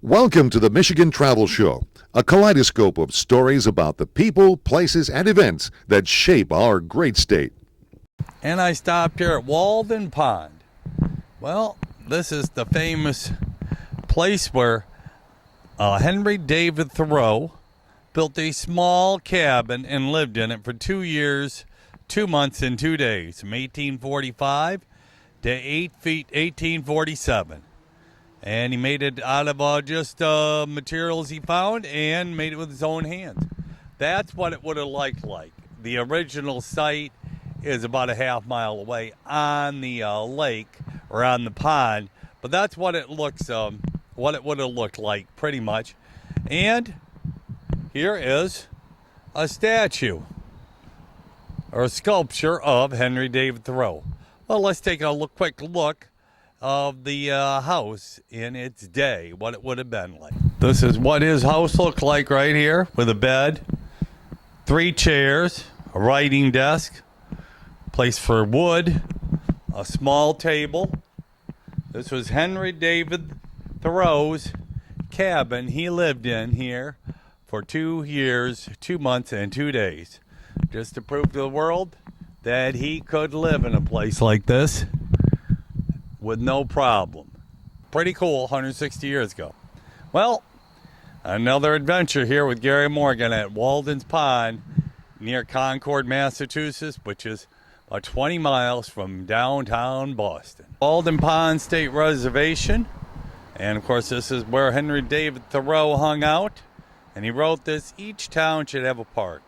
Welcome to the Michigan Travel Show, a kaleidoscope of stories about the people, places, and events that shape our great state. And I stopped here at Walden Pond. Well, this is the famous place where Henry David Thoreau built a small cabin and lived in it for 2 years, 2 months, and 2 days, from 1845 to 1847. And he made it out of just materials he found and made it with his own hands. That's what it would have looked like. The original site is about a half mile away on the lake or on the pond, but that's what it looks, what it would have looked like pretty much. And here is a statue or a sculpture of Henry David Thoreau. Well, let's take a quick look of the house in its day, what it would have been like. This is what his house looked like right here, with a bed, 3 chairs, a writing desk, place for wood, a small table. This was Henry David Thoreau's cabin he lived in here for 2 years, 2 months, and 2 days, just to prove to the world that he could live in a place like this with no problem. Pretty cool, 160 years ago. Well, another adventure here with Gary Morgan at Walden Pond near Concord, Massachusetts, which is about 20 miles from downtown Boston. Walden Pond State Reservation. And of course, this is where Henry David Thoreau hung out. And he wrote this: each town should have a park,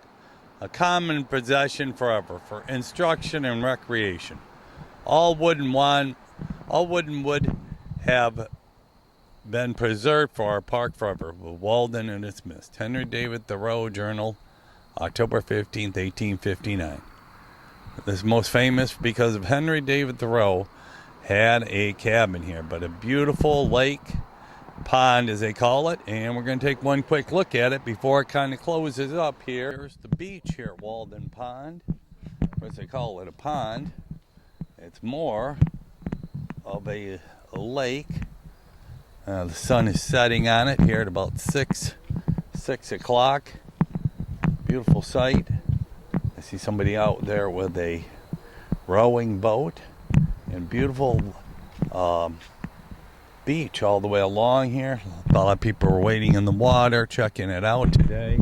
a common possession forever, for instruction and recreation. All wooden would have been preserved for our park forever, with Walden in its midst. Henry David Thoreau Journal, October 15th, 1859. This is most famous because of Henry David Thoreau had a cabin here, but a beautiful lake, pond as they call it, and we're going to take one quick look at it before it kind of closes up here. Here's the beach here at Walden Pond. Of course, they call it a pond. It's more of a lake. The sun is setting on it here at about 6 o'clock. Beautiful sight. I see somebody out there with a rowing boat, and beautiful beach all the way along here. A lot of people are waiting in the water, checking it out today.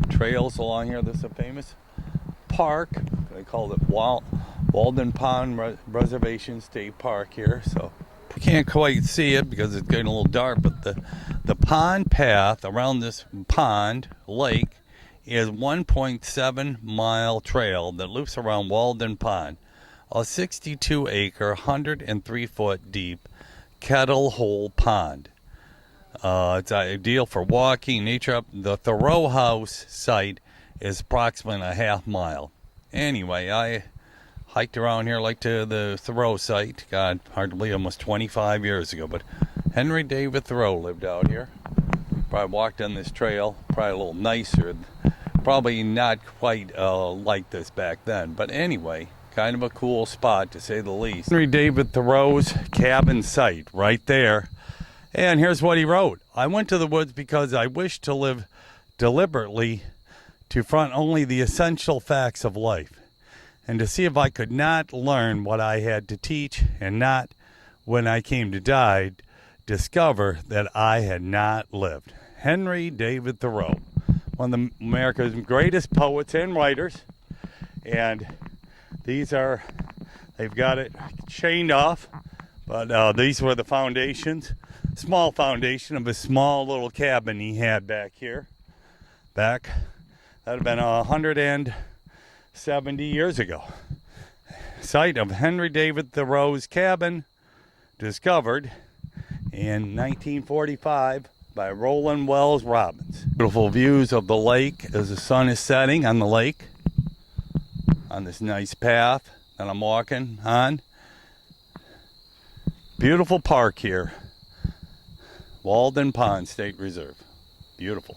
Trails along here. This is a famous park. They call it Walden Pond Reservation State Park here. So you can't quite see it because it's getting a little dark, but the pond path around this pond lake is 1.7 mile trail that loops around Walden Pond, a 62 acre, 103 foot deep kettle hole pond. It's ideal for walking, nature. The Thoreau house site is approximately a half mile. Anyway, I hiked around here like to the Thoreau site, God, hard to believe, almost 25 years ago. But Henry David Thoreau lived out here. Probably walked on this trail, probably a little nicer. Probably not quite like this back then. But anyway, kind of a cool spot to say the least. Henry David Thoreau's cabin site right there. And here's what he wrote. I went to the woods because I wished to live deliberately, to front only the essential facts of life, and to see if I could not learn what I had to teach, and not, when I came to die, discover that I had not lived. Henry David Thoreau, one of America's greatest poets and writers. And these are, they've got it chained off, but these were the foundations, small foundation of a small little cabin he had back here. That would have been 170 years ago. Site of Henry David Thoreau's cabin, discovered in 1945 by Roland Wells Robbins. Beautiful views of the lake as the sun is setting on the lake, on this nice path that I'm walking on. Beautiful park here, Walden Pond State Reserve. Beautiful.